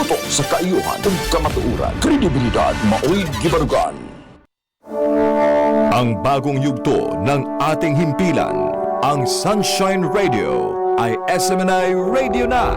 tutok sa kaayuhan ug kamatuoran. Kredibilidad mao'y gibarugan. Ang bagong yugto ng ating himpilan, ang Sunshine Radio, ay SMNI Radio na.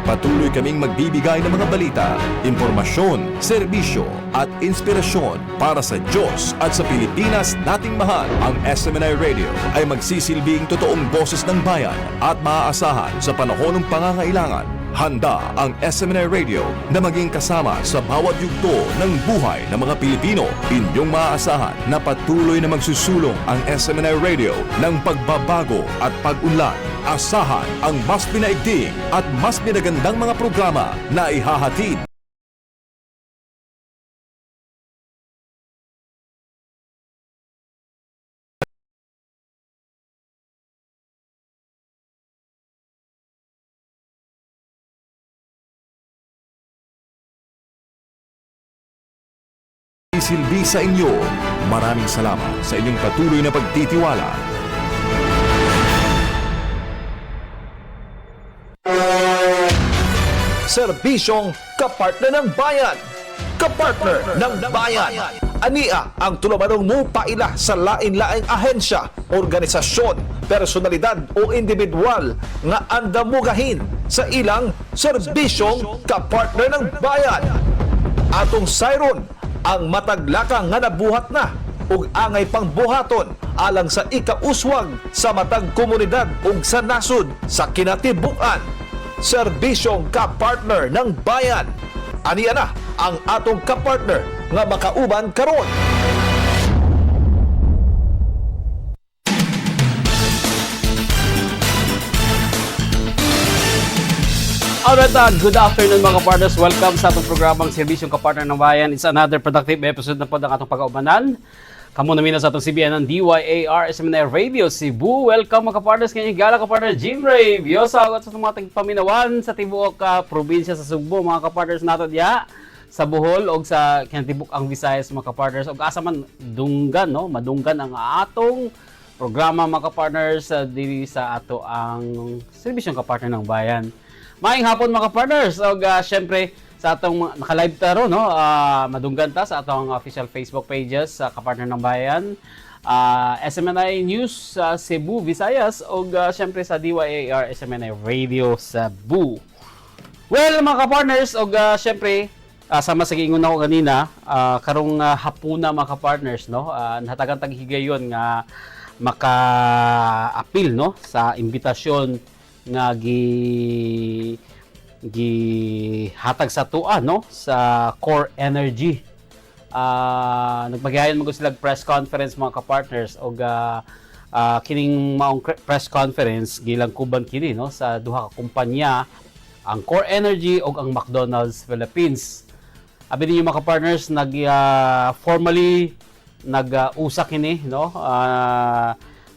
Patuloy kaming magbibigay ng mga balita, impormasyon, serbisyo at inspirasyon para sa Diyos at sa Pilipinas nating mahal. Ang SMNI Radio ay magsisilbing totoong boses ng bayan at maaasahan sa panahon ng pangangailangan. Handa ang SMNI Radio na maging kasama sa bawat yugto ng buhay ng mga Pilipino. Inyong maaasahan na patuloy na magsusulong ang SMNI Radio ng pagbabago at pag-unlad. Asahan ang mas pinaigting at mas pinagandang mga programa na ihahatid. Silbi sa inyo. Maraming salamat sa inyong patuloy na pagtitiwala. Serbisyong Kapartner ng Bayan. Kapartner ng Bayan. Ania ang tulumanong mupaila sa lain-laing ahensya, organisasyon, personalidad o individual nga andamugahin sa ilang serbisyong Kapartner ng Bayan. Atong sayron ang mataglaka nga nabuhat na ug angay pangbuhaton alang sa ikauswag sa matag komunidad ug sa nasud sa kinatibuk-an. Serbisyong Kapartner ng Bayan. Aniya na ang atong kapartner nga makauban karon. Alright, good afternoon mga partners. Welcome sa atong programang Serbisyong Kapartner ng Bayan. It's another productive episode na po ng atong pag-aubanan. Kamu namin sa atong CBN ng DYAR SMNI Radio Cebu. Welcome mga partners kanyang higala kapartner Jimrey, Biosa at sa mga paminawan sa tibuok probinsya sa Cebu mga kapartners nato diya sa Bohol o sa kinatibuk ang Visayas mga kapartners o asa man dunggan no madunggan ang atong programa mga kapartners diri sa ato ang Serbisyong Kapartner ng Bayan. Maayong hapon mga partners o syempre sa atong naka-live taro no madunggan ta sa atong official Facebook pages sa Kapartner ng Bayan, SMNI News Cebu Visayas o syempre sa DYAR SMNI Radio Cebu. Well mga ka-partners o syempre sama sa giingon ako kanina karong hapuna mga ka-partners no nahatagan tag higayon nga maka-appeal no sa imbitasyon nga gihatag sa tua no sa COREnergy. Nagpagayon mo sila press conference mga ka-partners og kining maong press conference gilang Kauban kini no sa duha ka kumpanya, ang COREnergy ug ang McDonald's Philippines. Abi ninyo mga ka-partners formally nag-usa kini no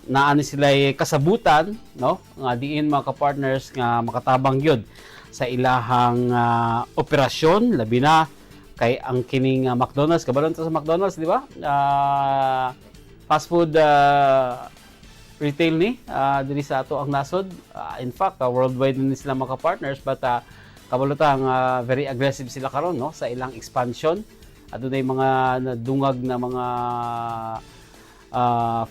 naani sila kasabutan no nga diin mga ka-partners nga makatabang gyud sa ilahang operasyon labi na kay ang kining McDonald's kabalon ta sa McDonald's di ba fast food retail ni diri sa ato ang nasod in fact worldwide ni sila mga ka-partners but kabalutang very aggressive sila karon no sa ilang expansion at dunay mga nadungag na mga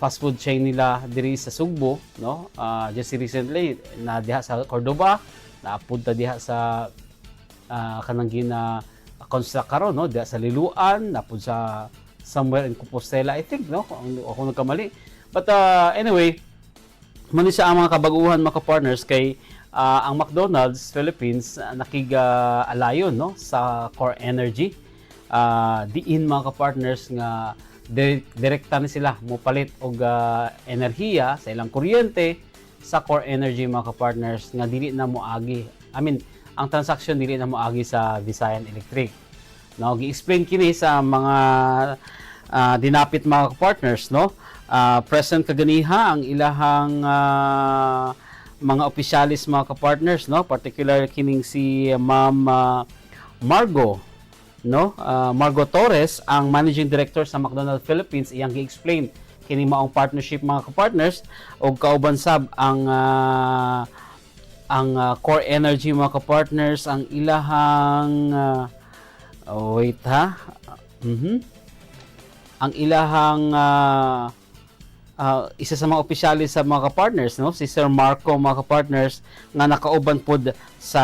fast food chain nila diri sa Sugbo no just recently na diha sa Cordoba napunta diha sa kanang gina construct karon no diha sa Liluan napud sa somewhere in Compostela I think no ako nagkamali but anyway muni sa mga kabaguhan mga partners kay ang McDonald's Philippines nakiga-alayon no sa COREnergy diin mga ka-partners nga direkta ni sila mopalit og enerhiya sa ilang kuryente sa COREnergy mga ka-partners nga dili na moagi ang transaction dili na moagi sa Visayan Electric no gi-explain kini sa mga dinapit mga ka-partners no present kaganiha ang ilahang mga opisyalis mga ka-partners no particular kining si Ma'am Margot no Margot Torres ang managing director sa McDonald's Philippines iyang gi-explain kini maong partnership mga ka-partners og kauban sab ang ang COREnergy mga kapartners ang ilahang wait ha. Ang ilahang isa sa mga opisyalis sa mga kapartners, no, si Sir Marko mga kapartners, nga nakauban pod sa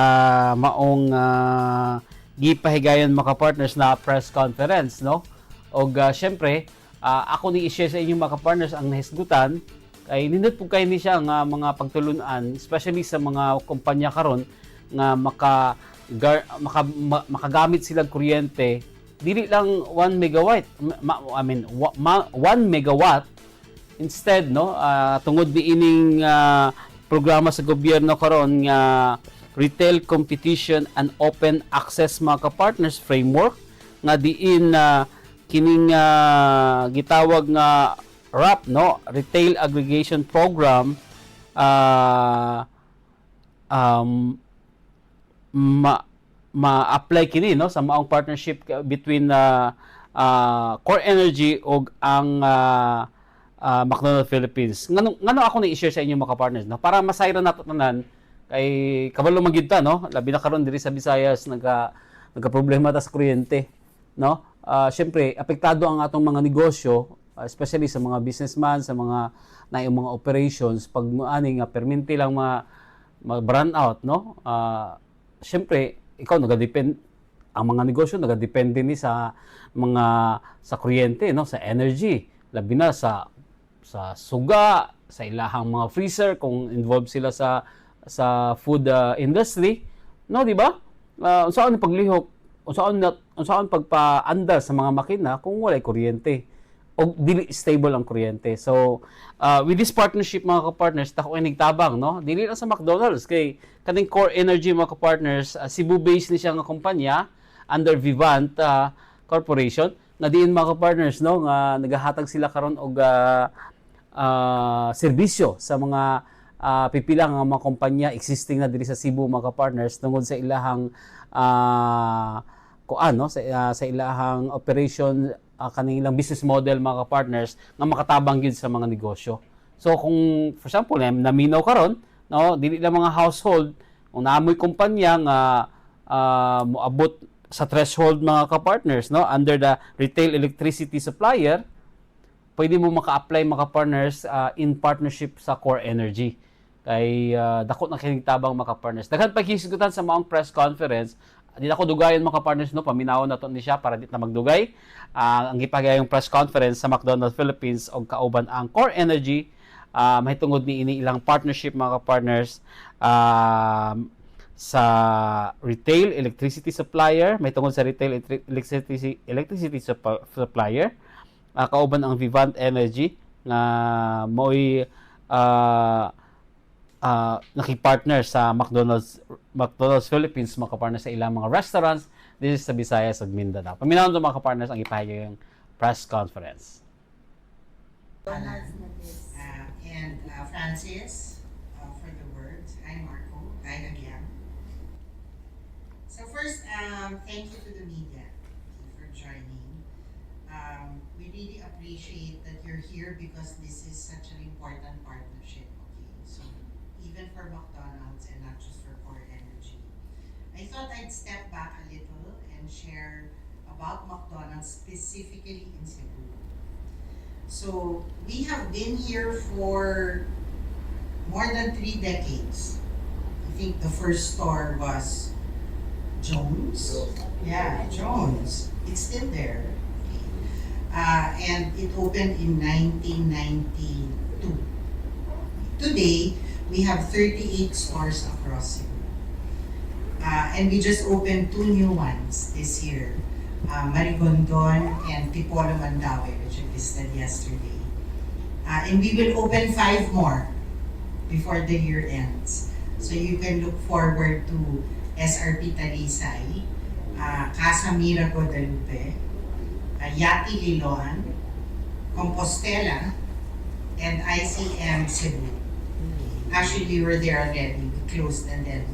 maong gipahigayong mga kapartners na press conference, no. Og syempre ako ni i-share sa inyo mga kapartners ang nahisgutan kay nindot po kayo ni siya nga mga pagtulunan, especially sa mga kumpanya karon nga makagamit silang kuryente dili lang 1 megawatt 1 megawatt instead, no, tungod niining programa sa gobyerno karon nga Retail Competition and Open Access mga kapartners framework nga diin kining gitawag nga RAP, no, Retail Aggregation Program, ma-apply kini, no, sa maong partnership between COREnergy ug ang McDonald's Philippines. Ngano ako na i-share sa inyo mga partners, no, para masayra nato tanan kay kabalo man gyud ta, no, labi na karon diri sa Visayas nagka-problema ta sa kuryente, no. Syempre apektado ang atong mga negosyo, especially sa mga businessman, sa mga naayong mga operations pag ani nga perminti lang ma-brand out, no. Syempre ikaw ang mga negosyo nagadepende ni sa kuryente, no, sa energy, labi na sa suga, sa ilahang mga freezer kung involved sila sa food industry, no, di ba? Saan paglihok, saan pagpaandar sa mga makina kung walay kuryente o dili stable ang kuryente. So with this partnership mga kapartners, tako ay nagtabang, no, dili lang sa McDonald's kay kaning COREnergy mga kapartners, Cebu-based ni siya nga kumpanya under Vivant Corporation na diin mga kapartners, no, nga nagahatag sila karon og serbisyo sa mga pipila nga mga kumpanya existing na diri sa Cebu mga kapartners tungod sa ilahang sa ilahang operation, kanilang business model mga kapartners nga makatabang gyud sa mga negosyo. So kung for example naminaw karon, no, dili lang mga household, kung naamoy kumpanya nga moabot sa threshold mga kapartners, no, under the retail electricity supplier, pwede mo maka-apply mga partners in partnership sa COREnergy. Kay dako na kinigtabang mga partners. Daghan pa hisgutan sa maong press conference. Di ako dugayon mga partners, no, paminawon na to ni siya para di na magdugay. Ang gipahigayong press conference sa McDonald's Philippines og kauban ang COREnergy, mahitungod ni ini ilang partnership mga partners sa retail electricity supplier, mahitungod sa retail electricity supplier, kauban ang Vivant Energy nga mo'y nakipartner sa McDonald's Philippines mga kapartners sa ilang mga restaurants this is sa Visayas ug Mindanao. Paminawon mga kapartners ang ipahigayong press conference. And Francis for the words. Hi Marko. Hi again. So first, thank you to the media for joining. We really appreciate that you're here because this is such an important partnership. Okay, so even for McDonald's and not just for COREnergy. I thought I'd step back a little and share about McDonald's specifically in Cebu. So we have been here for more than 3 decades. I think the first store was Jones. Yeah, Jones. It's still there. And it opened in 1992. Today, we have 38 stores across Cebu. And we just opened 2 new ones this year. Marigondon and Tipolo Mandaue, which I visited yesterday. And we will open 5 more before the year ends. So you can look forward to SRP Talisay, Casa Mira Guadalupe, Yati Liloan, Compostela, and ICM Cebu. Actually, we were there already. We closed and then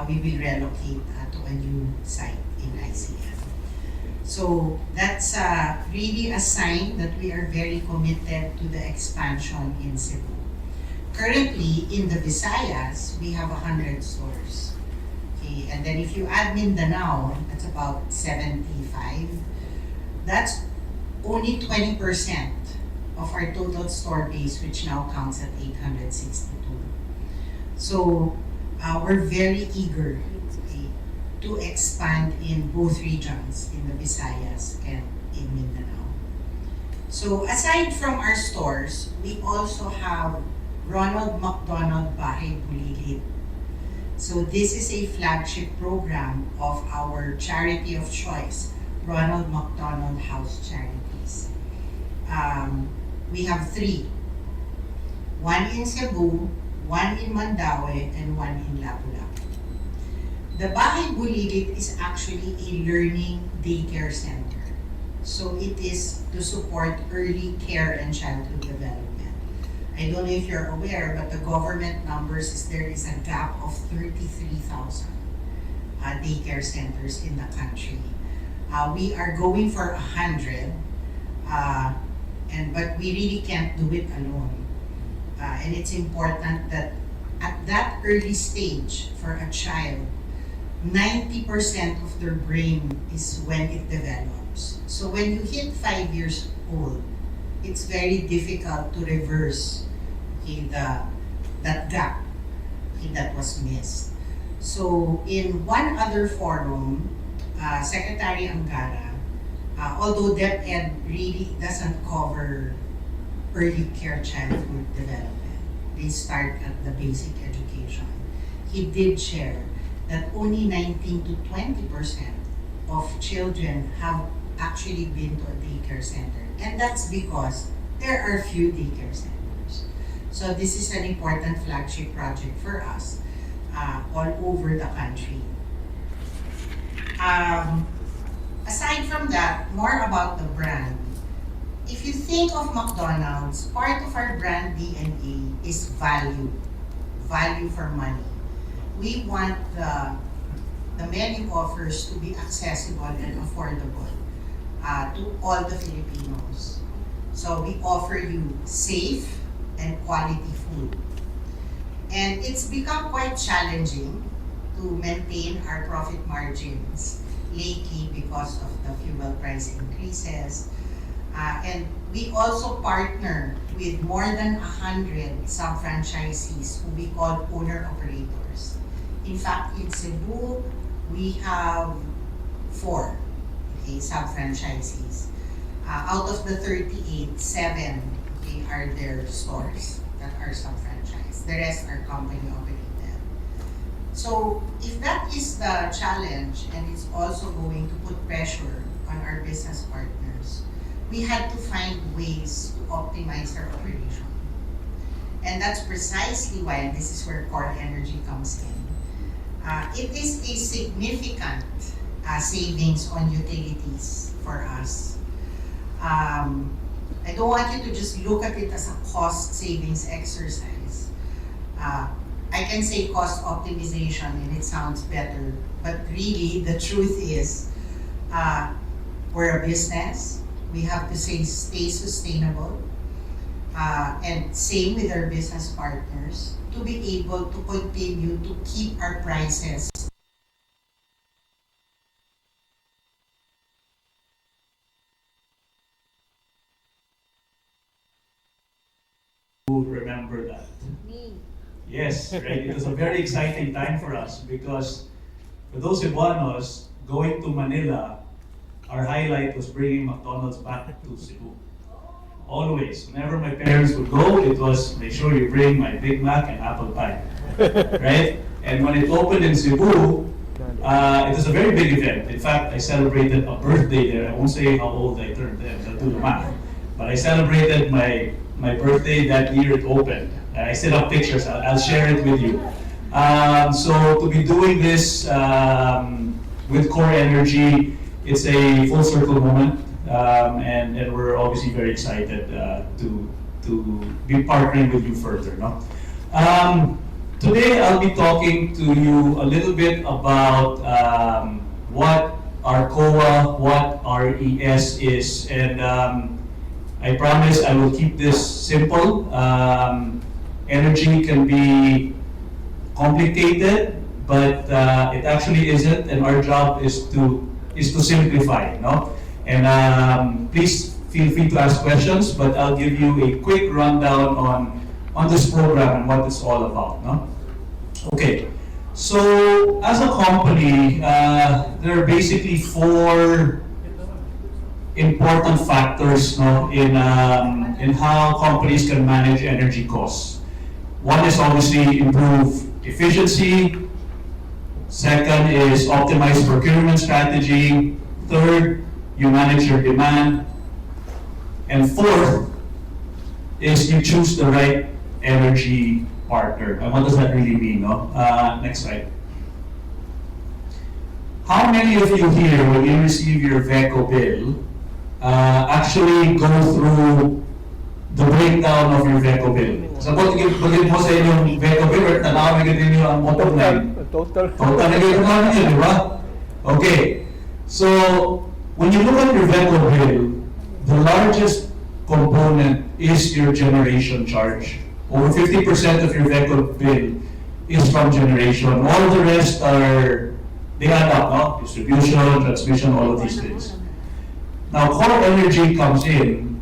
we will relocate to a new site in ICM. So that's really a sign that we are very committed to the expansion in Cebu. currently in the Visayas, we have 100 stores. Okay, and then if you add Mindanao, that's about 75. That's only 20% of our total store base, which now counts at 862. So we're very eager, okay, to expand in both regions, in the Visayas and in Mindanao. So aside from our stores, we also have Ronald McDonald Bahay Bulilit. So this is a flagship program of our charity of choice, Ronald McDonald House Charities. We have 3. One in Cebu, one in Mandaue, and one in Lapu-Lapu. The Bahay Bulilit is actually a learning daycare center. So it is to support early care and childhood development. I don't know if you're aware, but the government numbers is there is a gap of 33,000 daycare centers in the country. We are going for 100, but we really can't do it alone. And it's important that at that early stage for a child, 90% of their brain is when it develops. So when you hit 5 years old, it's very difficult to reverse, okay, that gap, okay, that was missed. So in one other forum, Secretary Angara, although DepEd really doesn't cover early care childhood development, they start at the basic education, he did share that only 19 to 20% of children have actually been to a daycare center. And that's because there are few daycare centers. So this is an important flagship project for us all over the country. Aside from that, more about the brand. If you think of McDonald's, part of our brand DNA is value for money. We want the menu offers to be accessible and affordable to all the Filipinos. So we offer you safe and quality food. And it's become quite challenging to maintain our profit margins lately because of the fuel price increases. And we also partner with more than 100 sub-franchisees who we call owner-operators. In fact, in Cebu, we have 4 sub-franchisees. Out of the 38, 7 are their stores that are sub-franchised. The rest are company-operated. So if that is the challenge, and it's also going to put pressure on our business partners, we had to find ways to optimize our operation. And that's precisely why, and this is where COREnergy comes in. It is a significant savings on utilities for us. I don't want you to just look at it as a cost savings exercise. I can say cost optimization and it sounds better, but really the truth is we're a business. We have to stay sustainable, and same with our business partners, to be able to continue to keep our prices remember that. Yes, right. It was a very exciting time for us because for those Cebuanos going to Manila, our highlight was bringing McDonald's back to Cebu. Always, whenever my parents would go, it was make sure you bring my Big Mac and apple pie, right? And when it opened in Cebu, it was a very big event. In fact, I celebrated a birthday there. I won't say how old I turned then, I'll do the math. But I celebrated my birthday that year it opened. I still have pictures, I'll share it with you. So to be doing this with COREnergy, it's a full circle moment, and we're obviously very excited to be partnering with you further. No? Today I'll be talking to you a little bit about what our COA, what RES is, and I promise I will keep this simple. energy can be complicated, but it actually isn't, and our job is to simplify, no? And please feel free to ask questions, but I'll give you a quick rundown on this program and what it's all about, no? Okay, so as a company, there are basically 4 important factors, no, in how companies can manage energy costs. One is obviously improve efficiency. Second is optimize procurement strategy. Third, you manage your demand. And fourth is you choose the right energy partner. And what does that really mean? No? Next slide. How many of you here, when you receive your VECO bill, actually go through the breakdown of your VECO bill? Sagot, bagay mo sa inyong VECO bill, or tanawin din nyo ang bottom line. Total na ganyan namin yun, di ba? Okay, so when you look at your VECO bill, the largest component is your generation charge. Over 50% of your VECO bill is from generation. All the rest are, they add up, no? Distribution, transmission, all of these things. Now, COREnergy comes in,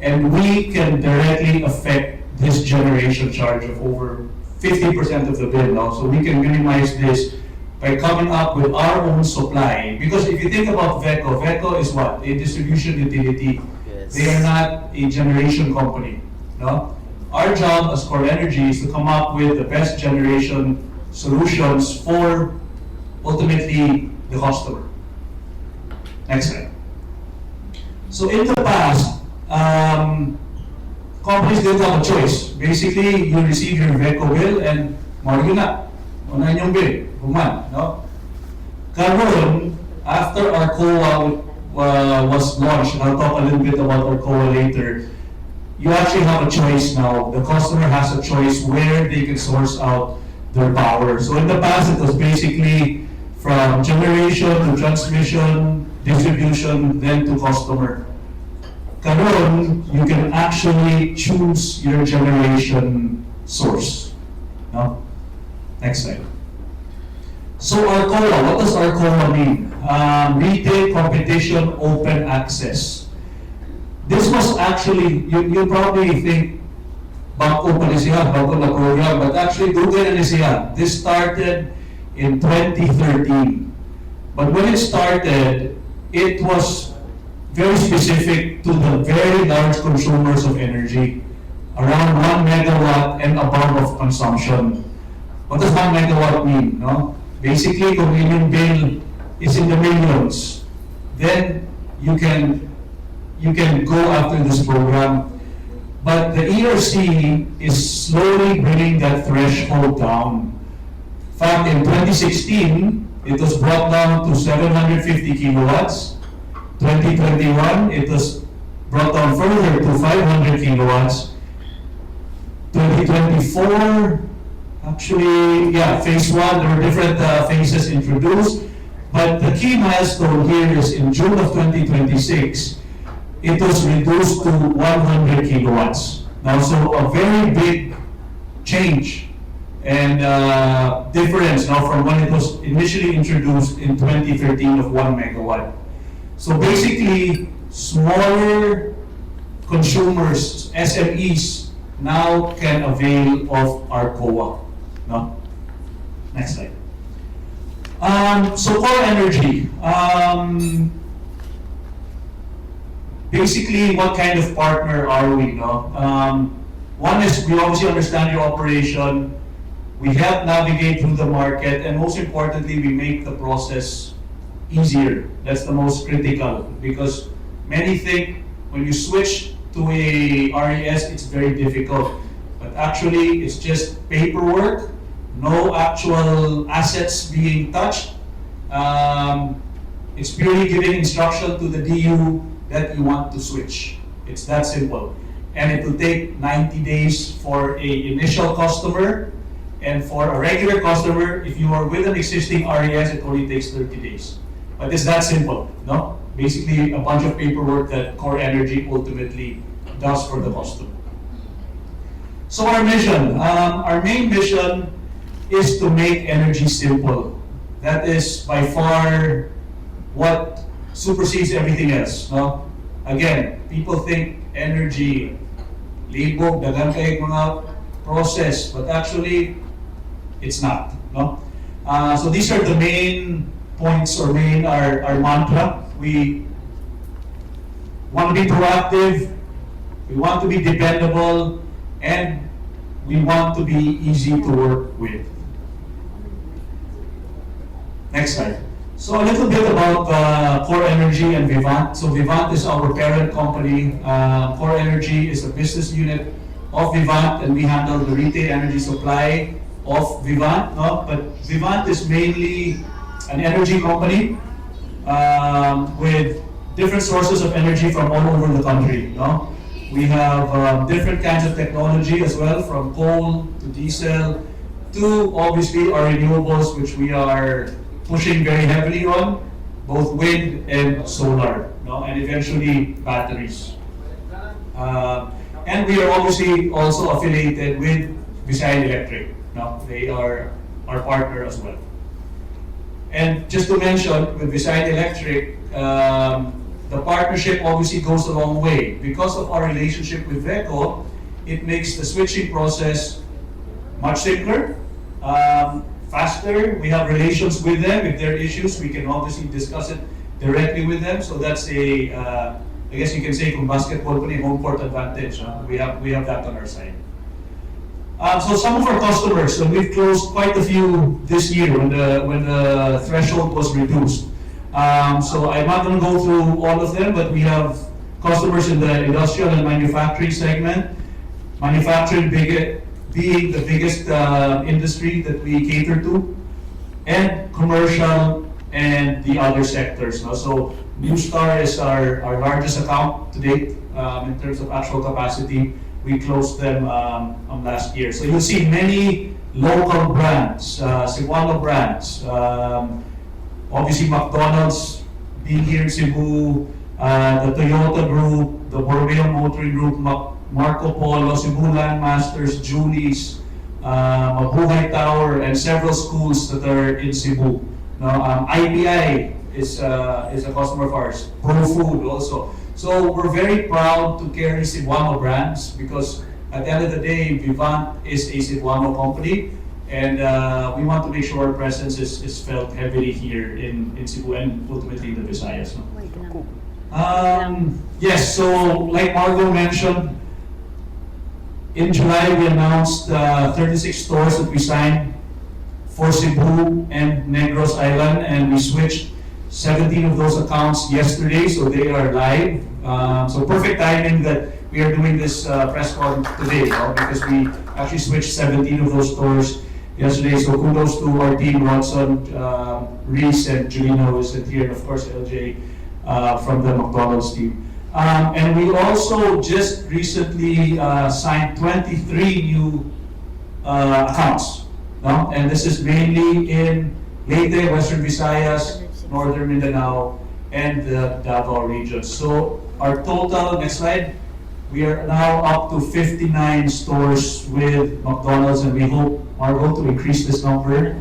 and we can directly affect this generation charge of over 50% of the bill, no? So we can minimize this by coming up with our own supply. Because if you think about VECO, VECO is what? A distribution utility. Yes. They are not a generation company, no? Our job as COREnergy is to come up with the best generation solutions for ultimately the customer. Next slide. So in the past, companies didn't have a choice. Basically, you receive your VECO bill and Margo na. Unahin yung bill. Human, no? Karon, after our COA was launched, and I'll talk a little bit about our COA later, you actually have a choice now. The customer has a choice where they can source out their power. So in the past, it was basically from generation to transmission, distribution, then to customer. Karon, you can actually choose your generation source. No? Next slide. So our COA, what does our COA mean? Retail Competition Open Access. This was actually, you probably think, bago pa siya, bago na program, but actually, dugan na siya. This started in 2013. But when it started, it was very specific to the very large consumers of energy, around 1 megawatt and above of consumption. What does 1 megawatt mean? No? Basically, kung inyong bill is in the millions, then you can go after this program. But the ERC is slowly bringing that threshold down. In fact, in 2016, it was brought down to 750 kilowatts. 2021, it was brought down further to 500 kilowatts. 2024, actually, yeah, phase 1, there were different phases introduced. But the key milestone here is in June of 2026, it was reduced to 100 kilowatts. Now, so a very big change and difference now from when it was initially introduced in 2013 of 1 megawatt. So basically, smaller consumers, SMEs, now can avail of our COA. No? Next slide. So COREnergy. Basically, what kind of partner are we? No? One is we obviously understand your operation. We help navigate through the market, and most importantly, we make the process easier. That's the most critical, because many think when you switch to a RES, it's very difficult. But actually, it's just paperwork, no actual assets being touched. It's purely giving instruction to the DU that you want to switch. It's that simple. And it will take 90 days for an initial customer, and for a regular customer, if you are with an existing RES, it only takes 30 days. But it's that simple, no? Basically, a bunch of paperwork that COREnergy ultimately does for the customer. So our mission, our main mission is to make energy simple. That is by far what supersedes everything else. No? Again, people think energy, libog, dagang kay mga process, but actually, it's not. No? So these are the main points or our mantra. We want to be proactive, we want to be dependable, and we want to be easy to work with. Next slide. So a little bit about COREnergy and Vivant. So Vivant is our parent company. COREnergy is a business unit of Vivant, and we handle the retail energy supply of Vivant. No? But Vivant is mainly an energy company with different sources of energy from all over the country. No? We have different kinds of technology as well, from coal to diesel to obviously our renewables, which we are pushing very heavily on, both wind and solar, no? And eventually batteries. And we are obviously also affiliated with Visayas Electric. No? They are our partner as well. And just to mention, with Visayas Electric, the partnership obviously goes a long way. Because of our relationship with VECO, it makes the switching process much simpler, faster. We have relations with them. If there are issues, we can obviously discuss it directly with them. So that's a, I guess you can say from basketball, home court advantage. We have that on our side. So some of our customers, so we've closed quite a few this year when the threshold was reduced. So I'm not going to go through all of them, but we have customers in the industrial and manufacturing segment. Manufacturing being the biggest industry that we cater to, and commercial and the other sectors. No? So New Star is our largest account to date in terms of actual capacity. We closed them last year. So you'll see many local brands, Cebuano brands, obviously McDonald's being here in Cebu, the Toyota Group, the Borromeo Motoring Group, Marko Polo, Cebu Landmasters, Julie's, Mabuhay Tower, and several schools that are in Cebu. Now, IBI is a customer of ours, Pro Food also. So we're very proud to carry Cebuano brands because at the end of the day, Vivant is a Cebuano company, and we want to make sure our presence is felt heavily here in Cebu and ultimately in the Visayas. No? Yes, so like Margot mentioned, in July we announced 36 stores that we signed for Cebu and Negros Island, and we switched 17 of those accounts yesterday, so they are live. So perfect timing that we are doing this press con today, because we actually switched 17 of those stores yesterday. So kudos to our team, Ronson, Reese, and Julino is here, and of course LJ from the McDonald's team. And we also just recently signed 23 new accounts. No? And this is mainly in Leyte, Western Visayas, Northern Mindanao, and the Davao region. So our total, next slide, we are now up to 59 stores with McDonald's, and we hope, Margot, to increase this number.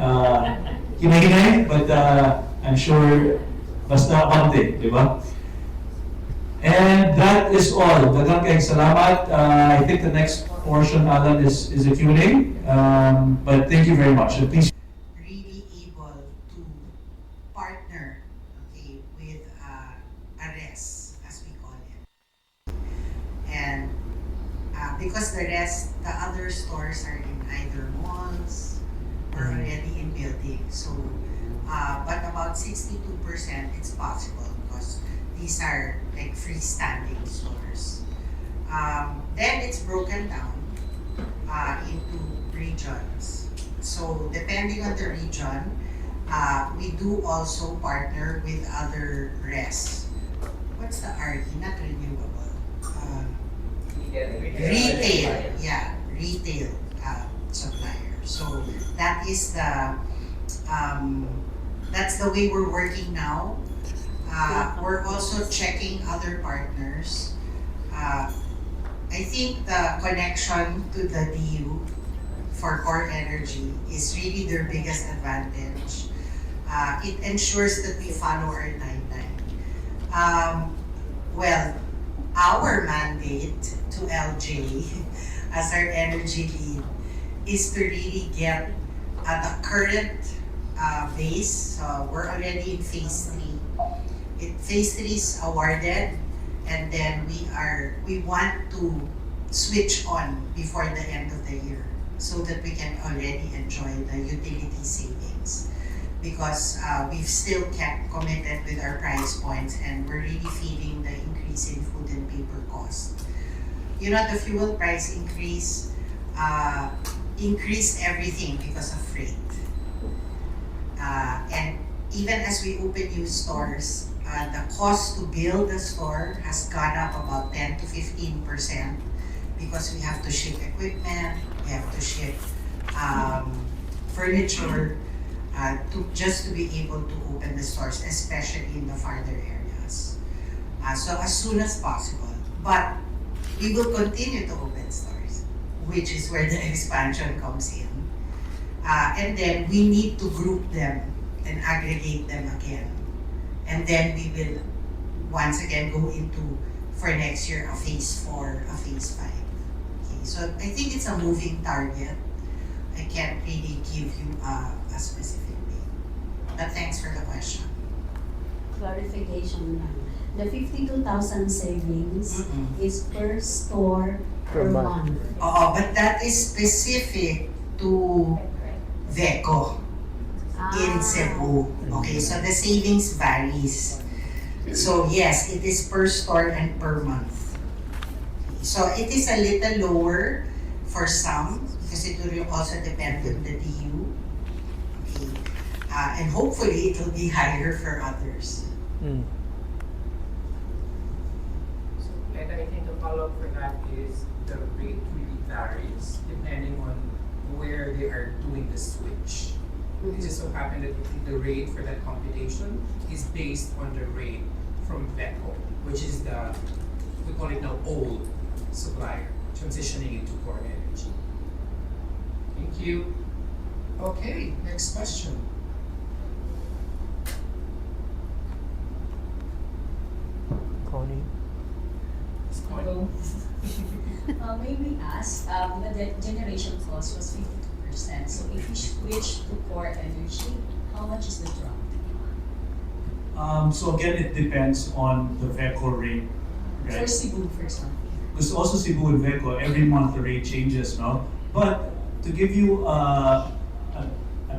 Hinay-hinay, but I'm sure basta konti, di ba? And that is all. Daghang kayong salamat. I think the next portion, Alan, is a Q&A. But thank you very much. And please. Really able to partner, okay, with a res, as we call it. And because the other stores are in either malls or already in buildings. So, but about 62% it's possible because these are like freestanding stores. Then it's broken down into regions. So depending on the region, we do also partner with other res. What's the RE? Not renewable. Retail. Yeah, retail supplier. So that is that's the way we're working now. We're also checking other partners. I think the connection to the DU for COREnergy is really their biggest advantage. It ensures that we follow our timeline. Well, our mandate to LJ as our energy lead is to really get the current base. So we're already in phase 3. Phase 3 is awarded, and then we want to switch on before the end of the year so that we can already enjoy the utility savings. Because we've still kept committed with our price points, and we're really feeling the increase in food and paper cost. You know, the fuel price increased everything because of freight. And even as we open new stores, the cost to build a store has gone up about 10 to 15% because we have to ship equipment, we have to ship furniture, just to be able to open the stores, especially in the farther areas. So as soon as possible. But we will continue to open stores, which is where the expansion comes in. And then we need to group them and aggregate them again. And then we will once again go into, for next year, a phase 4, a phase 5. Okay, so I think it's a moving target. I can't really give you a specific date. But thanks for the question. Clarification lang. The 52,000 savings is per store per month. Oo, but that is specific to VECO in Cebu. Okay, so the savings varies. So yes, it is per store and per month. So it is a little lower for some because it will also depend on the DU. Okay, and hopefully it will be higher for others. And I think the follow-up for that is the rate really varies depending on where they are doing the switch. It just so happened that the rate for that computation is based on the rate from VECO, which is the, we call it now, old supplier, transitioning into COREnergy. Thank you. Okay, next question. Hello. May we ask, the generation cost was 52%. So if we switch to COREnergy, how much is the drop? So again, it depends on the VECO rate, right? For Cebu, for example. Because also Cebu and VECO, every month the rate changes, no? But to give you an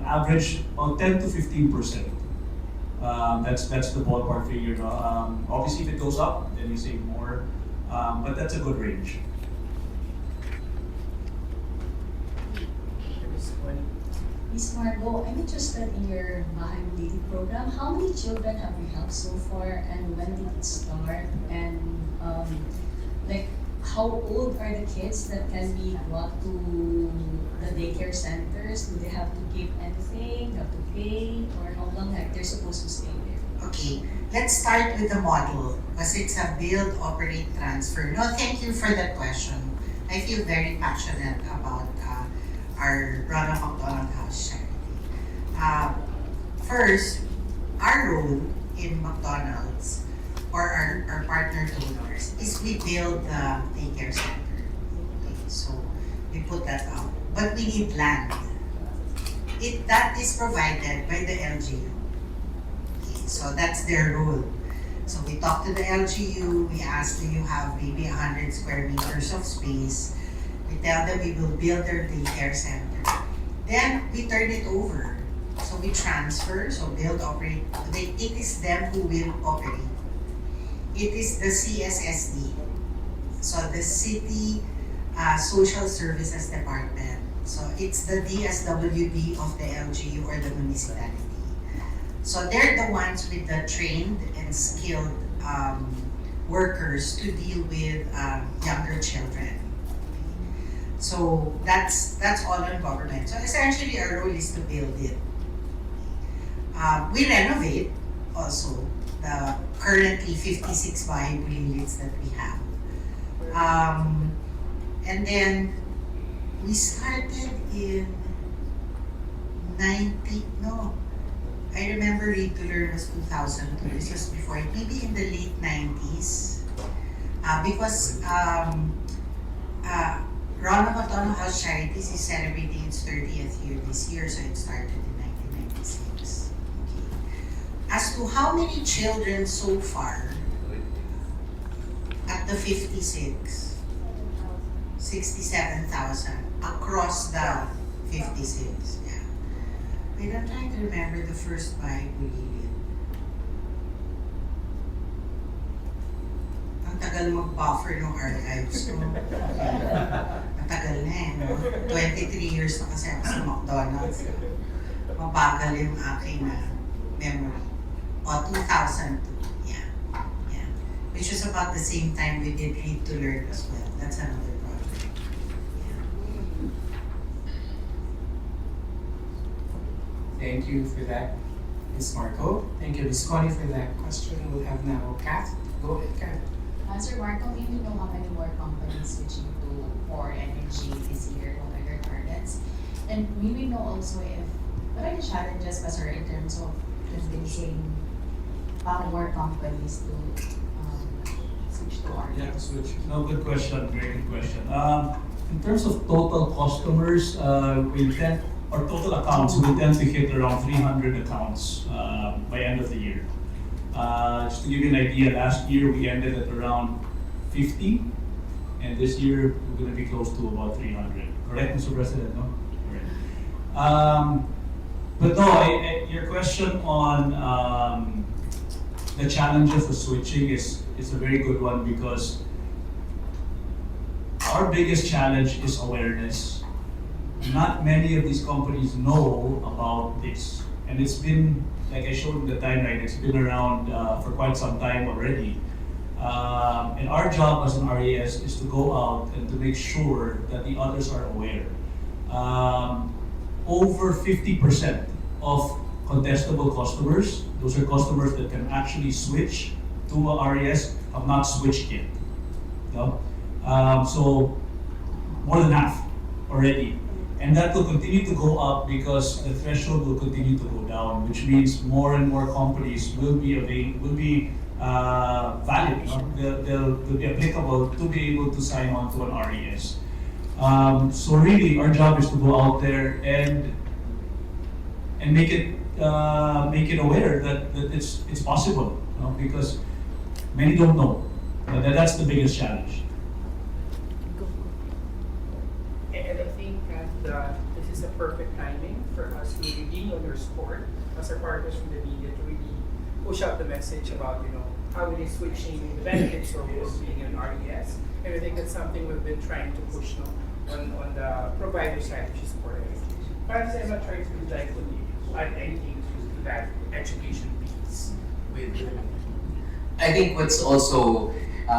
average, about 10 to 15%. That's the ballpark figure. No? Obviously, if it goes up, then you save more. But that's a good range. Ms. Margot, I'm interested in your Bahay Leyte program. How many children have you helped so far, and when did it start? And like, how old are the kids that can be brought to the daycare centers? Do they have to give anything, have to pay, or how long they're supposed to stay there? Okay, let's start with the model because it's a build, operate, transfer. No, thank you for that question. I feel very passionate about our Ronald McDonald House charity. First, our role in McDonald's or our partner donors is we build the daycare center. Okay, so we put that out. But we need land. That is provided by the LGU. Okay, so that's their role. So we talk to the LGU, we ask, do you have maybe 100 square meters of space? We tell them we will build their daycare center. Then we turn it over. So we transfer, so build, operate. It is them who will operate. It is the CSSD. So the City Social Services Department. So it's the DSWD of the LGU or the municipality. So they're the ones with the trained and skilled workers to deal with younger children. So that's all on government. So essentially our role is to build it. We renovate also the currently 56 bahay units that we have. And then we started in I remember Read to Learn was 2002. This was before, maybe in the late 90s. Because Ronald McDonald House Charities is celebrating its 30th year this year, so it started in 1996. Okay. As to how many children so far at the 56, 67,000 across the 56. Yeah. Wait, I'm trying to remember the first Bible reading. Ang tagal mag-buffer ng archives ko. Matagal na eh, no? 23 years na kasi ako sa McDonald's. Mabagal yung aking memory. O, 2002. Yeah. Yeah. Which was about the same time we did Read to Learn as well. That's another project. Yeah. Thank you for that, Ms. Marko. Thank you, Ms. Connie, for that question. We'll have now Kath. Go ahead, Kath. Sir Marko, may we know how many more companies switching to COREnergy this year? What are their targets? And may we know also what are the challenges, sir, in terms of convincing more companies to switch to RE? Yeah, switch. No, good question. Very good question. In terms of total customers, or total accounts, we tend to hit around 300 accounts by end of the year. Just to give you an idea, last year we ended at around 50, and this year we're going to be close to about 300. Correct, Mr. President? No? Correct. But no, your question on the challenges of switching is a very good one, because our biggest challenge is awareness. Not many of these companies know about this, and it's been, like I showed in the timeline, it's been around for quite some time already. And our job as an RES is to go out and to make sure that the others are aware. Over 50% of contestable customers, those are customers that can actually switch to a RES, have not switched yet. No? So more than half already. And that will continue to go up because the threshold will continue to go down, which means more and more companies will be valid. They'll be applicable to be able to sign on to an RES. So really, our job is to go out there and make it aware that it's possible, you know, because many don't know. That's the biggest challenge. And I think that this is a perfect timing for us to really on your support as our partners from the media to really push out the message about, you know, how it is switching the benefits of being an RES. And I think that's something we've been trying to push on the provider side, which is COREnergy. Perhaps I'm not trying to add anything to that education piece with the media. I think what's also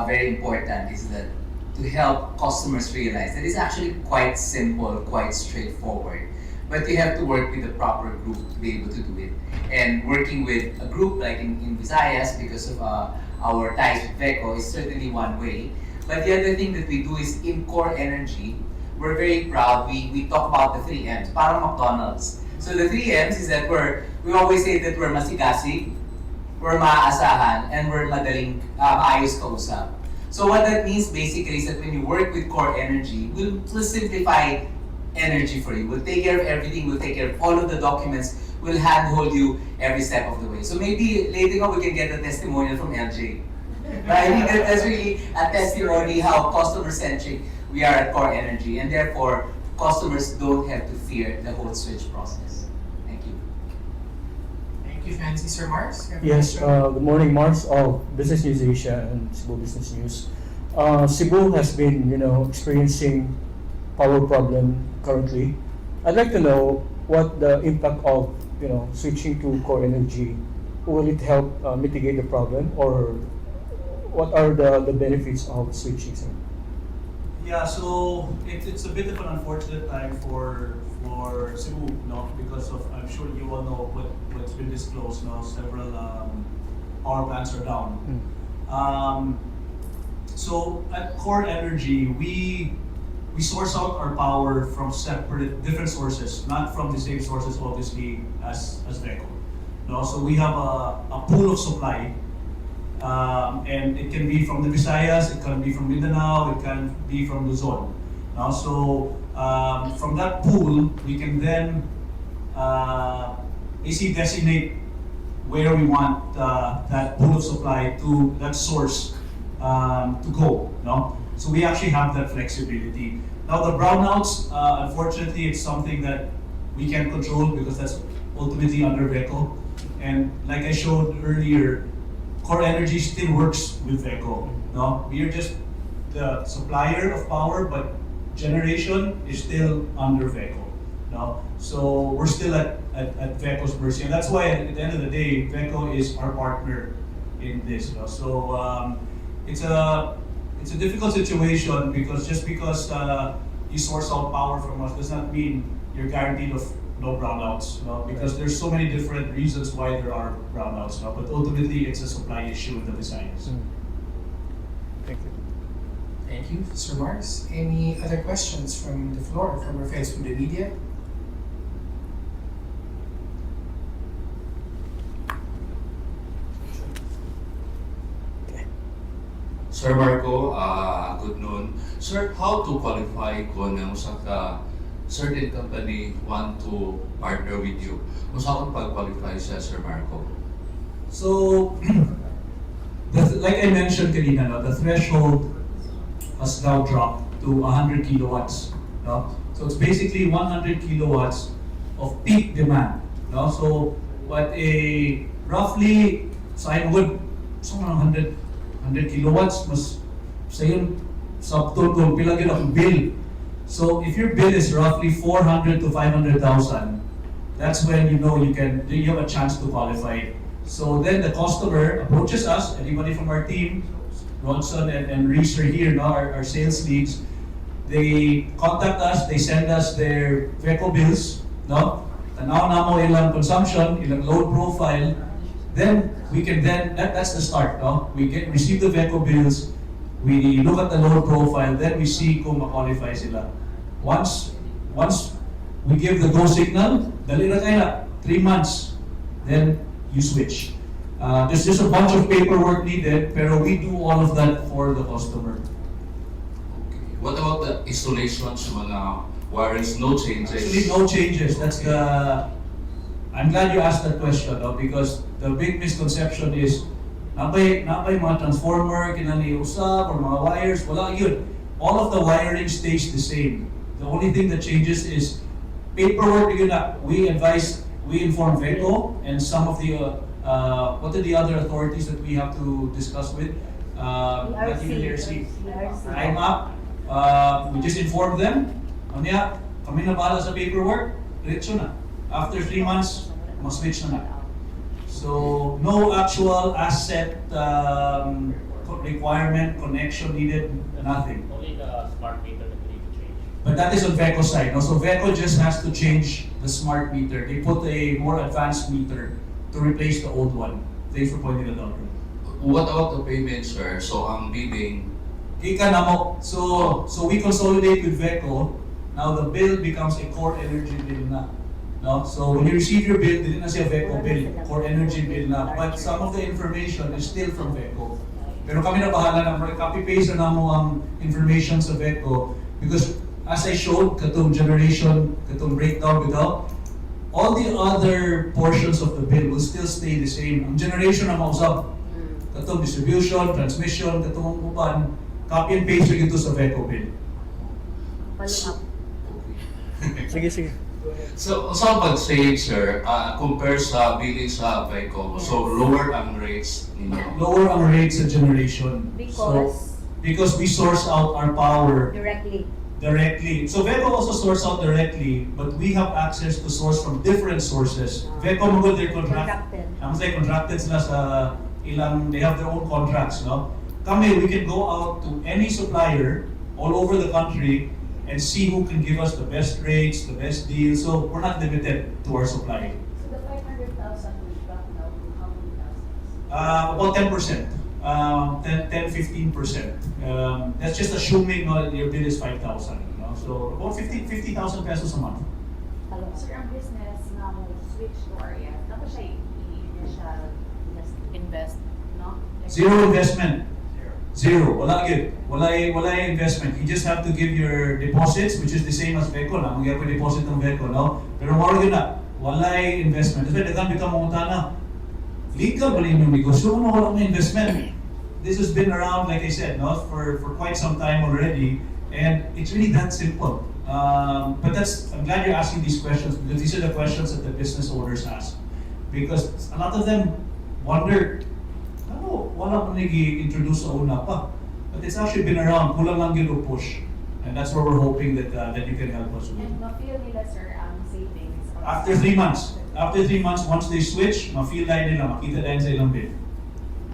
very important is that to help customers realize that it's actually quite simple, quite straightforward. But you have to work with the proper group to be able to do it. And working with a group like in Visayas, because of our ties with VECO, is certainly one way. But the other thing that we do is in COREnergy, we're very proud, we talk about the 3 M's, parang McDonald's. So the 3 M's is that we always say that we're masigasig, we're maaasahan, and we're madaling maayos kausap. So what that means basically is that when you work with COREnergy, we'll simplify energy for you. We'll take care of everything, we'll take care of all of the documents, we'll handhold you every step of the way. So maybe later on we can get a testimonial from LJ. But I think that's really a testimony how customer-centric we are at COREnergy, and therefore customers don't have to fear the whole switch process. Thank you. Thank you, Fancy. Sir Mars? Yes, good morning, Mars of Business News Asia and Cebu Business News. Cebu has been, experiencing power problem currently. I'd like to know what the impact of, switching to COREnergy. Will it help mitigate the problem, or what are the benefits of switching, sir? Yeah, so it's a bit of an unfortunate time for Cebu, because of, I'm sure you all know what's been disclosed now, several power plants are down. So at COREnergy, we we source out our power from separate, different sources, not from the same sources, obviously, as VECO. No? So we have a pool of supply, and it can be from the Visayas, it can be from Mindanao, it can be from Luzon. No? So from that pool, we can then basically designate where we want that pool of supply to that source to go. No? So we actually have that flexibility. Now the brownouts, unfortunately, it's something that we can't control because that's ultimately under VECO. And like I showed earlier, COREnergy still works with VECO. No? We are just the supplier of power, but generation is still under VECO. No? So we're still at VECO's mercy. And that's why at the end of the day, VECO is our partner in this. No? So it's a difficult situation because just because you source out power from us does not mean you're guaranteed of no brownouts, no? Because there's so many different reasons why there are brownouts, no? But ultimately it's a supply issue in the Visayas. Thank you. Thank you, Sir Mars. Any other questions from the floor, from our friends from the media? Sir Marko, good noon. Sir, how to qualify kung usa ka certain company want to partner with you? Usa kung pag-qualify siya, Sir Marko? So, like I mentioned kanina, no, the threshold has now dropped to 100 kilowatts. No? So it's basically 100 kilowatts of peak demand. No? So what a roughly, sign would, somewhere 100 kilowatts, mas sa yun, sabton kung pila yun ang bill. So if your bill is roughly 400 to 500,000, that's when you know you have a chance to qualify. So then the customer approaches us, anybody from our team, Ronson and Reese are here, no, our sales leads. They contact us, they send us their VECO bills, no? Tanaw na mo ilang consumption, ilang load profile. Then we can that's the start, no? We receive the VECO bills, we look at the load profile, then we see kung ma-qualify sila. Once we give the go signal, dali na kayo na, 3 months, then you switch. There's just a bunch of paperwork needed, pero we do all of that for the customer. Okay. What about the installations, mga wires, no changes? Actually, no changes. I'm glad you asked that question, no? Because the big misconception is, napay mga transformer, kinani usap, or mga wires, wala yun. All of the wiring stays the same. The only thing that changes is paperwork. We inform VECO and some of the, what are the other authorities that we have to discuss with? ERC. I'm up. We just inform them. Kanya, kami na bahala sa paperwork, diretso na. After 3 months, mag-switch na. So, no actual asset requirement, connection needed, nothing. Only the smart meter that we need to change. But that is on VECO side. No? So VECO just has to change the smart meter. They put a more advanced meter to replace the old one. Thanks for pointing that out. What about the payment, sir? So, ang billing? Ika na mo. So we consolidate with VECO. Now the bill becomes a COREnergy bill na. No? So when you receive your bill, hindi na siya VECO bill, COREnergy bill na. But some of the information is still from VECO. Pero kami na bahala na, copy-paste na mo ang information sa VECO. Because as I showed, katong generation, katong breakdown without, all the other portions of the bill will still stay the same. Ang generation na mausap, katong distribution, transmission, katong upan, copy and paste ito sa VECO bill. Sige. So, sa pag-save, sir, compare sa billing sa VECO, so lower ang rates ninyo? Lower ang rates sa generation. Because we source out our power directly. So VECO also source out directly, but we have access to source from different sources. VECO mo they're contracted. Contracted sila sa ilang, they have their own contracts, no? Kami, we can go out to any supplier all over the country and see who can give us the best rates, the best deals. So we're not limited to our supply. So the 500,000 will drop now to how many thousands? About 10%. 10-15%. That's just assuming your bill is 5,000. No? So about 50,000 pesos a month. Sir, ang business na mo switch to RF, tapos siya i-initial invest, no? Zero investment. Zero. Wala yun. Wala investment. You just have to give your deposits, which is the same as VECO na. Mag-give ko deposit ng VECO, no? Pero more yun na. Wala investment. Kasi dagan bitaw mga na. Legal ba rin yung negosyo? Ano wala may investment? This has been around, like I said, no, for quite some time already, and it's really that simple. But I'm glad you're asking these questions, because these are the questions that the business owners ask. Because a lot of them wonder, ano, wala mo nag-introduce sa una pa. But it's actually been around, kulang lang yun push. And that's where we're hoping that that you can help us with. And ma-feel nila, sir, ang savings. After 3 months. After 3 months, once they switch, ma-feel tayo nila, makita tayo sa ilang bid.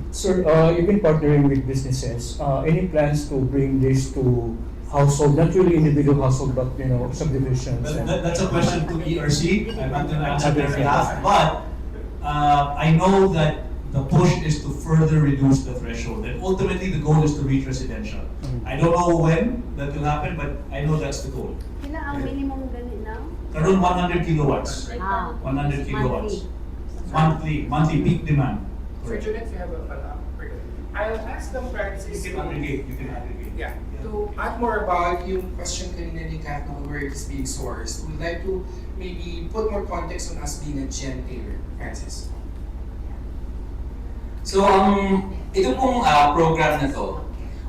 Sir, you've been partnering with businesses. Any plans to bring this to household, not really individual household, but subdivisions? That's a question to ERC. I'm not going to answer their behalf, but I know that the push is to further reduce the threshold, and ultimately the goal is to reach residential. I don't know when that will happen, but I know that's the goal. Kina ang minimum ganit na? Around 100 kilowatts. 100 kilowatts. Monthly peak demand. Sir Juliet, if you have a follow-up. I'll ask the practices. You can aggregate. Yeah. To add more about yung question kanina ni Kat on where it is being sourced, we'd like to maybe put more context on us being a gen tailor. Francis. So, ito pong program na to,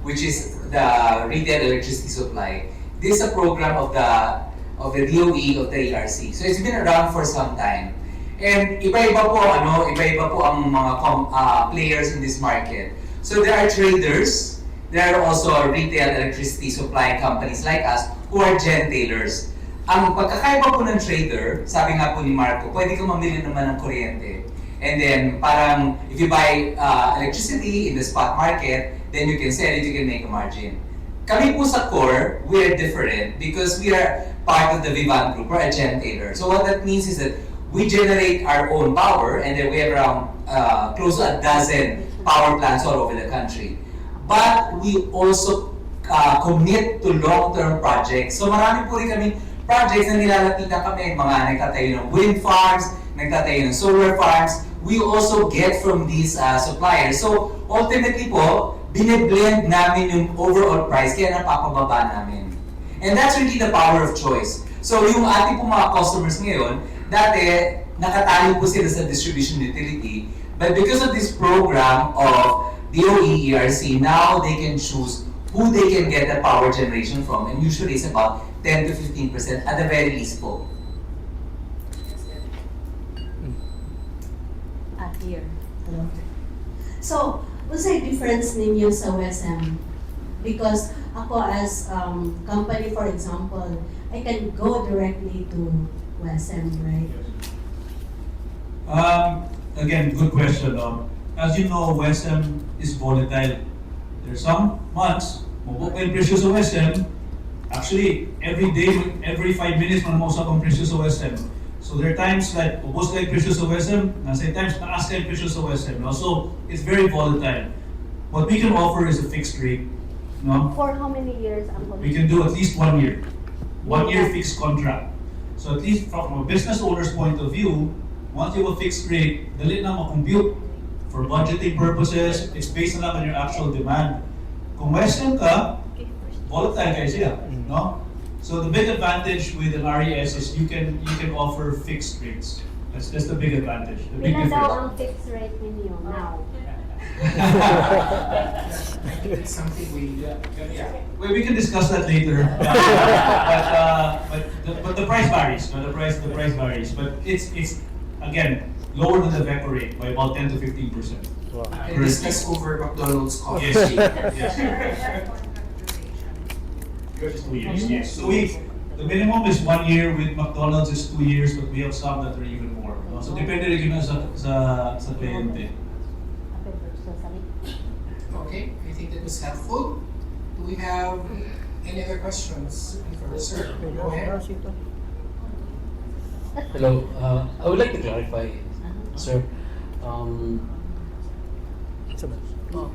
which is the Retail Electricity Supply, this is a program of the DOE of the ERC. So it's been around for some time. And iba-iba po ang mga players in this market. So there are traders, there are also retail electricity supply companies like us who are gen tailors. Ang pagkakaiba po ng trader, sabi nga po ni Marko, pwede kang mamili naman ng kuryente. And then parang if you buy electricity in the spot market, then you can sell it, you can make a margin. Kami po sa Core, we are different because we are part of the Vivan Group, we're a gen tailor. So what that means is that we generate our own power, and then we have around close to a dozen power plants all over the country. But we also commit to long-term projects. So marami po rin kami projects na nilalapitan kami, mga nagtatayo ng wind farms, nagtatayo ng solar farms. We also get from these suppliers. So ultimately po, bine-blend namin yung overall price, kaya napapababa namin. And that's really the power of choice. So yung ating po mga customers ngayon, dati nakatali po sila sa distribution utility, but because of this program of DOE ERC, now they can choose who they can get the power generation from, and usually it's about 10 to 15% at the very least po. Here. Hello. So, what's the difference ninyo sa WSM? Because ako as company, for example, I can go directly to WSM, right? Again, good question. As you know, WSM is volatile. There's some months, mabuk yung presyo sa WSM. Actually, every day, every 5 minutes, manausap ang presyo sa WSM. So there are times that ubos kayo presyo sa WSM, nasa times taas kayo presyo sa WSM. No? So it's very volatile. What we can offer is a fixed rate. No? For how many years? We can do at least 1 year. 1 year fixed contract. So at least from a business owner's point of view, once you have a fixed rate, dali na ma-compute. For budgeting purposes, it's based na lang on your actual demand. Kung WSM ka, volatile kayo siya. No? So the big advantage with an RES is you can offer fixed rates. That's the big advantage. The big Pila daw difference. ang fixed rate ninyo now? It's something we Well, we can discuss that later. But the price varies. No? The price varies. But it's again lower than the VECO rate by about 10 to 15%. Wow. And this is over McDonald's coffee. Yes. Yes. 2 years, yes. So the minimum is 1 year, with McDonald's is 2 years, but we have some that are even more. No? So depende rin yun sa kliyente. Okay, I think that was helpful. Do we have any other questions? Sir, go ahead. Hello, I would like to clarify, sir.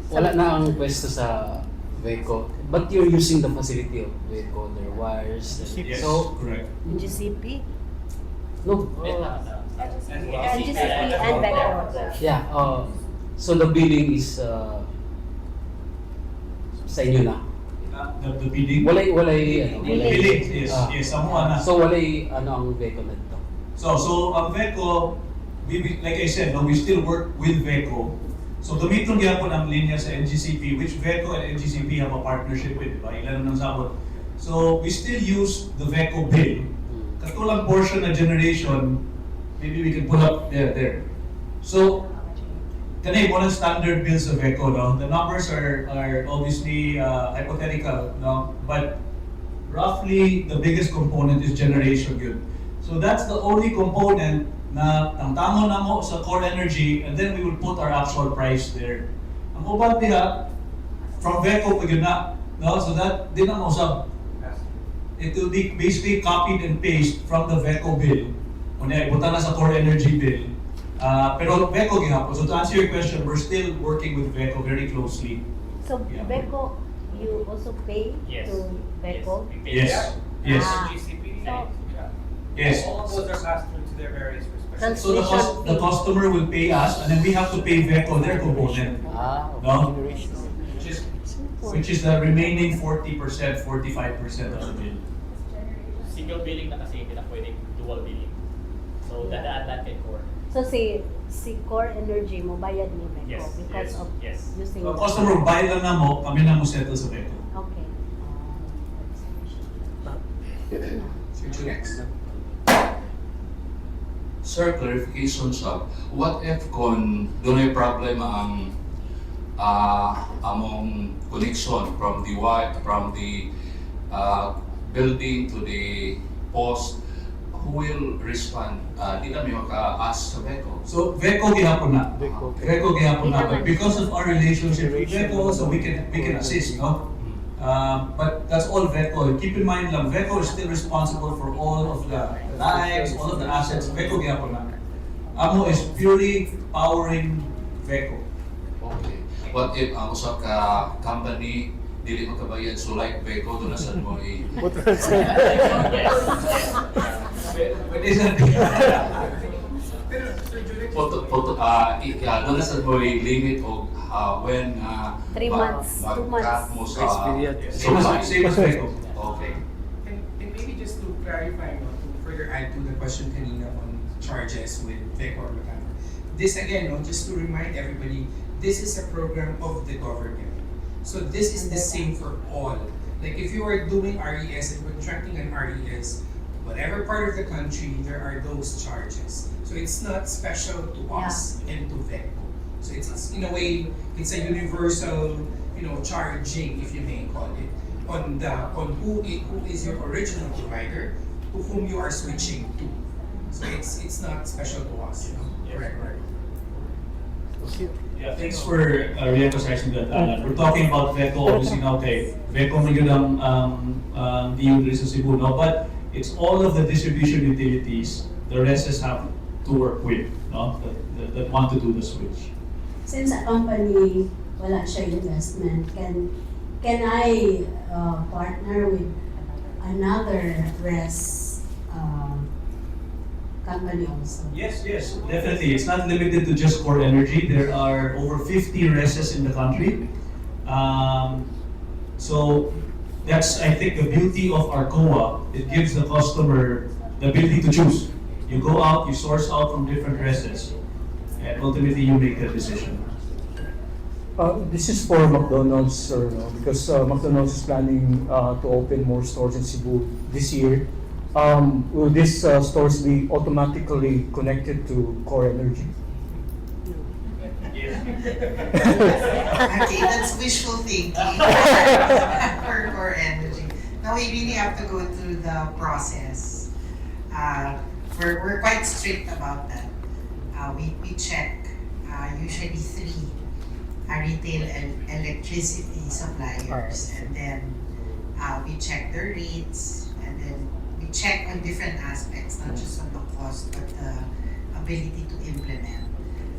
Wala na ang pwesto sa Veco. But you're using the facility of Veco, their wires. And Yes, so, correct. GCP? no. GCP and Veco. Yeah. So the billing is sa inyo na. The bidding? Walay, Bidding, yes, samuha na. So walay ang Veco na dito. So ang Veco, like I said, we still work with Veco. So gamiton gyapon ang linya sa NGCP, which Veco and NGCP have a partnership with, diba? Ilan ng sabot. So we still use the Veco bill. Katulang portion na generation, maybe we can pull up there. So kanay mo ng standard bills sa Veco, no? The numbers are obviously hypothetical, no? But roughly the biggest component is generation yun. So that's the only component na tangtangon na mo sa COREnergy, and then we will put our actual price there. Ang uban diha, from Veco pa yun na, no? So that, di na mausap. It will be basically copied and pasted from the Veco bill. Kunya, ibutan na sa COREnergy bill. Pero Veco gihapon. So to answer your question, we're still working with Veco very closely. So Veco, you also pay to Veco? Yes. GCP. Yes. All of those are passed through to their various respective. So the customer will pay us, and then we have to pay Veco their component. No? Which is the remaining 40%, 45% of the bill. Single billing na kasi, hindi na pwedeng dual billing. So dadaan lang kay Core. So si COREnergy mo bayad ni Veco Yes, because of using So customer bayad lang na mo, kami na mo settle sa Veco. Okay. Next. Sir, clarification sa what if kung doon ay problem ang among connection from the building to the post, who will respond? Di na may maka-ask sa Veco. So Veco gihapon na. Veco gihapon na. But because of our relationship with Veco, so we can assist, no? But that's all Veco. Keep in mind lang, Veco is still responsible for all of the lives, all of the assets. Veco gihapon na. Amo is purely powering Veco. Okay. What if ang usap ka company dili makabayad, so like Veco doon na sa mo But isn't doon na sa mo limit o when 3 months, 2 months. Same as Veco. Okay. And maybe just to clarify, no, to further add to the question kanina on charges with Veco or McDonald. This again, no, just to remind everybody, this is a program of the government. So this is the same for all. Like if you are doing RES and contracting an RES, whatever part of the country, there are those charges. So it's not special to us and to Veco. So it's in a way, it's a universal, charging, if you may call it, on who is your original provider, to whom you are switching to. So it's not special to us. Correct. Yeah, thanks for re-emphasizing that, Alan. We're talking about Veco, obviously now, okay, Veco na yun ang DU sa Cebu, no? But it's all of the distribution utilities the rests have to work with, no? That want to do the switch. Since a company, wala siya investment, can I partner with another res company also? Yes, definitely. It's not limited to just COREnergy. There are over 50 reses in the country. So that's, I think, the beauty of our COA. It gives the customer the ability to choose. You go out, you source out from different reses, and ultimately you make the decision. This is for McDonald's, sir, no? Because McDonald's is planning to open more stores in Cebu this year. Will these stores be automatically connected to COREnergy? Okay, that's wishful thinking for COREnergy. Now we really have to go through the process. We're quite strict about that. We check usually 3 retail and electricity suppliers, and then we check their rates, and then we check on different aspects, not just on the cost, but the ability to implement.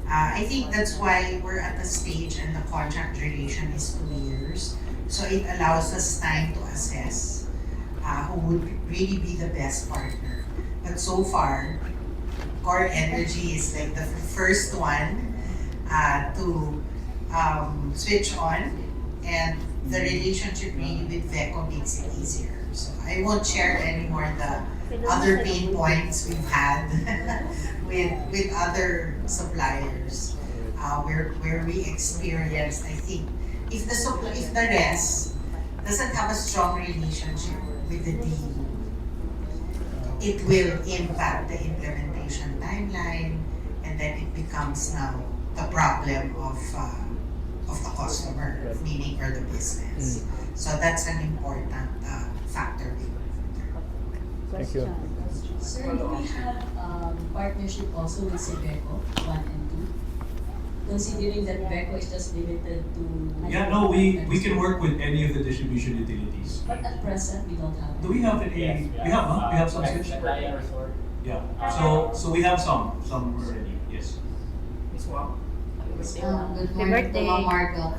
I think that's why we're at the stage and the contract duration is 2 years, So it allows us time to assess who would really be the best partner. But so far, COREnergy is like the first one to switch on, and the relationship really with VECO makes it easier. So I won't share anymore the other pain points we've had with other suppliers where we experienced, I think, if the rest doesn't have a strong relationship with the deal, it will impact the implementation timeline, and then it becomes now the problem of the customer, meaning for the business. So that's an important factor. Thank you. Sir, do we have partnership also with Sebeco 1 and 2? Considering that Beco is just limited to... Yeah, no, we can work with any of the distribution utilities. But at present, we don't have. Do we have any? Yes, we have, huh? We have some switch. Yeah. So we have some already. Yes. Miss Wang? Happy Good morning to birthday. Ma'am Margot.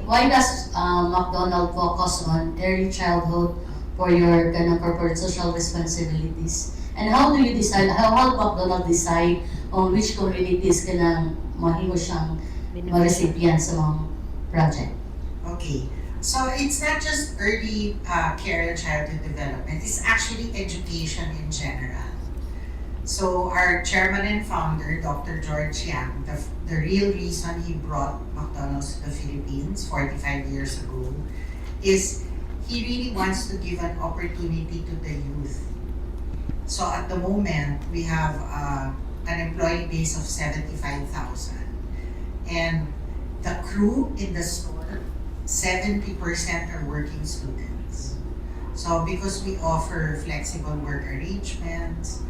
Why does McDonald focus on early childhood for your corporate social responsibilities? And how do you decide, how McDonald decide on which communities kanang mahimo siyang ma-recipient sa mga project? Okay. So it's not just early care and childhood development, it's actually education in general. So our chairman and founder, Dr. George Yang, the real reason he brought McDonald's to the Philippines 45 years ago is he really wants to give an opportunity to the youth. So at the moment, we have an employee base of 75,000. And the crew in the store, 70% are working students. So because we offer flexible work arrangements,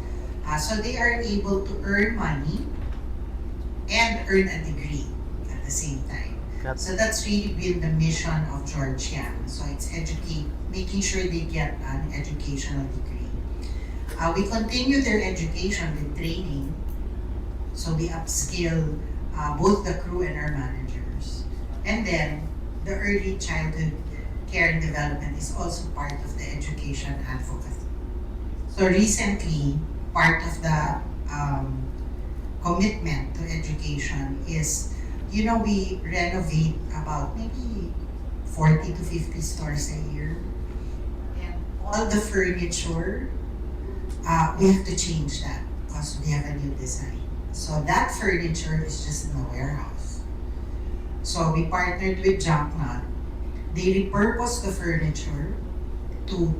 so they are able to earn money and earn a degree at the same time. So that's really been the mission of George Yang. So it's making sure they get an educational degree. We continue their education with training. So we upskill both the crew and our managers. And then the early childhood care and development is also part of the education advocacy. So recently, part of the commitment to education is, we renovate about maybe 40 to 50 stores a year. And all the furniture, we have to change that because we have a new design. So that furniture is just in the warehouse. So we partnered with Junknut. They repurposed the furniture to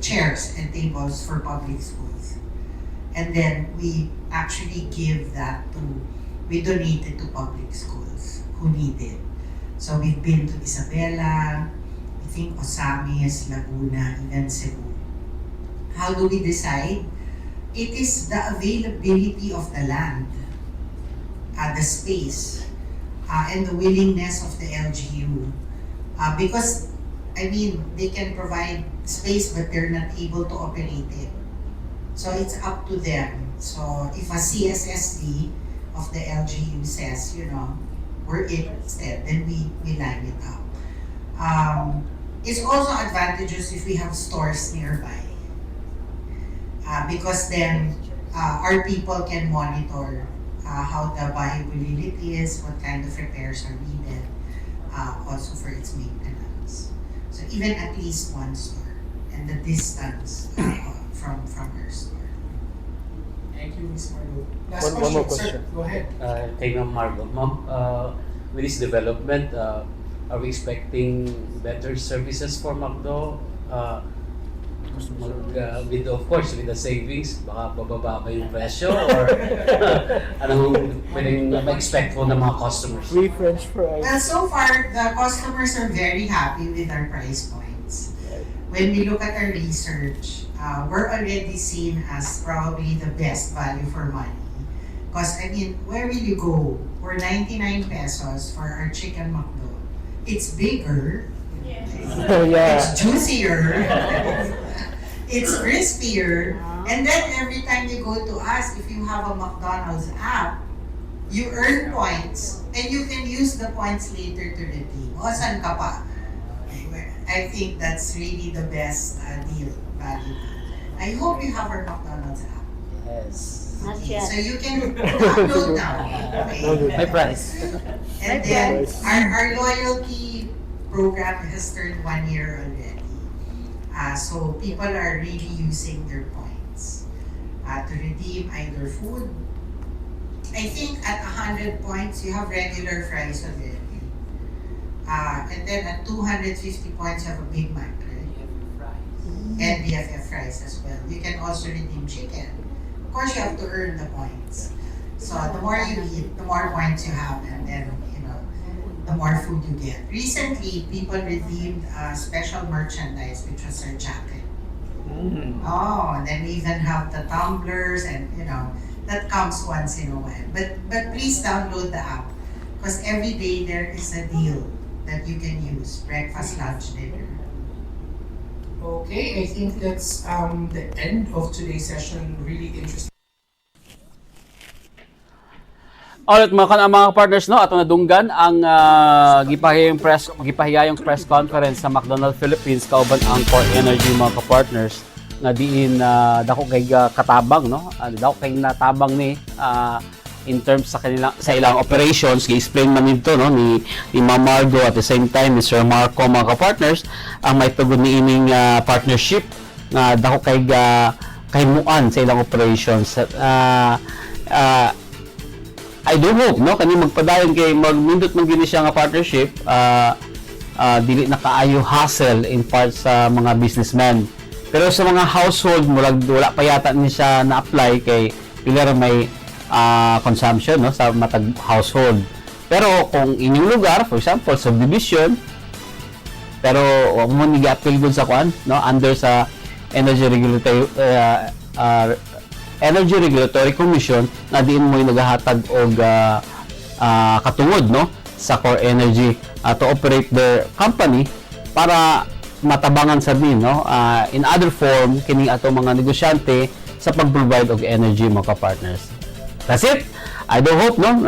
chairs and tables for public schools. And then we actually we donate it to public schools who need it. So we've been to Isabela, I think Osamis, Laguna, even Cebu. How do we decide? It is the availability of the land, the space, and the willingness of the LGU. Because, they can provide space but they're not able to operate it. So it's up to them. So if a CSSD of the LGU says, we're interested, then we line it up. It's also advantageous if we have stores nearby. Because then our people can monitor how the viability is, what kind of repairs are needed, also for its maintenance. So even at least one store and the distance from our store. Thank you, Ms. Margot. One more question. Sir, go ahead. Thank you, Margo. Ma'am, with this development, are we expecting better services for McDo? Of course, with the savings, baka bababa ba yung presyo or anong pwedeng ma-expect po ng mga customers? Free French fries. Well, so far, the customers are very happy with our price points. When we look at our research, we're already seen as probably the best value for money. Because, where will you go? For 99 pesos for our chicken McDo. It's bigger. Oh, yeah. It's juicier. It's crispier. And then every time you go to us, if you have a McDonald's app, You earn points, and you can use the points later to redeem. O, saan ka pa? I think that's really the best deal, value deal. I hope you have our McDonald's app. Yes. Not Okay, yet. so you can download now. Okay. My price. And then our loyalty program has turned 1 year already. So people are really using their points to redeem either food. I think at 100 points, you have regular fries already. And then at 250 points, you have a Big Mac, right? And BFF fries as well. You can also redeem chicken. Of course, you have to earn the points. So the more you eat, the more points you have, and then, the more food you get. Recently, people redeemed special merchandise, which was our jacket. Oh, and then we even have the tumblers, and that comes once in a while. But please download the app, because every day there is a deal that you can use, breakfast, lunch, dinner. Okay, I think that's the end of today's session. Really interesting. Alright mga partners, no, atong nadunggan ang gipahigayong press conference sa McDonald's Philippines kauban ang COREnergy mga partners nga diin dako kay katabang, no, dako kay natabang ni in terms sa ilang operations. I-explain man nito, no, ni Ma'am Margot at the same time ni Sir Marko mga partners ang may tugod ni ining partnership nga dako kay kahimuan sa ilang operations. I do hope, no, kani magpadayon kay magmindot man gini siya nga partnership, dili na kaayo hassle in part sa mga businessmen. Pero sa mga household, wala pa yata ni siya na-apply kay pila ra may consumption, no, sa matag household. Pero kung inyong lugar, for example, subdivision, pero wag mo ni gi-appeal gud sa kuan, no, under sa Energy Regulatory Commission na diin mo nagahatag og katungod, no, sa COREnergy to operate their company para matabangan sa din, no, in other form kining ato mga negosyante sa pag-provide og energy mga partners. That's it. I do hope, no,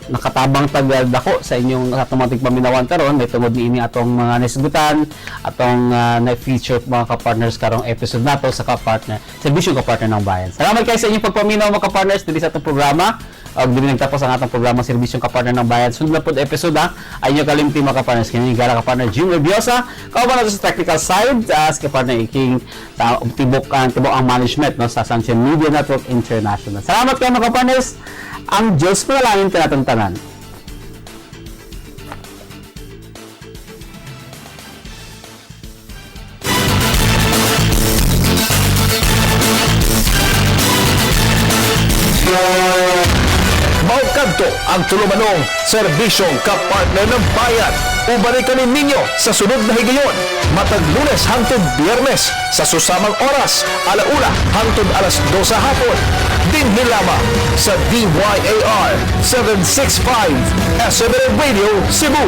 nakatabang dako sa inyong automatic paminawon karon may tungod niini atong mga nisgutan, atong na-feature mga ka-partners karong episode nato sa Kapartner, serbisyong Kapartner ng Bayan. Salamat kayo sa inyong pagpaminaw mga ka-partners dili sa atong programa. Og dili nagtapos ang atong programa serbisyong Kapartner ng Bayan. Sunod na pod episode ay inyo kalimti mga ka-partners kini gara ka-partner Jimrey Biosa. Kauban nato sa technical side as ka-partner iking tibok ang management, no, sa Sunshine Media Network International. Salamat kayo mga ka-partners. Ang Diyos manalangin ka natin tanan. Maugkadto ang tulumanong serbisyong Kapartner ng Bayan. Ubalikan ninyo sa sunod na higayon, matag Lunes hangtod Biyernes sa susamang oras, alauna hangtod alas 2 hapon. Din lamang sa DYAR 765 SMN Radio Cebu.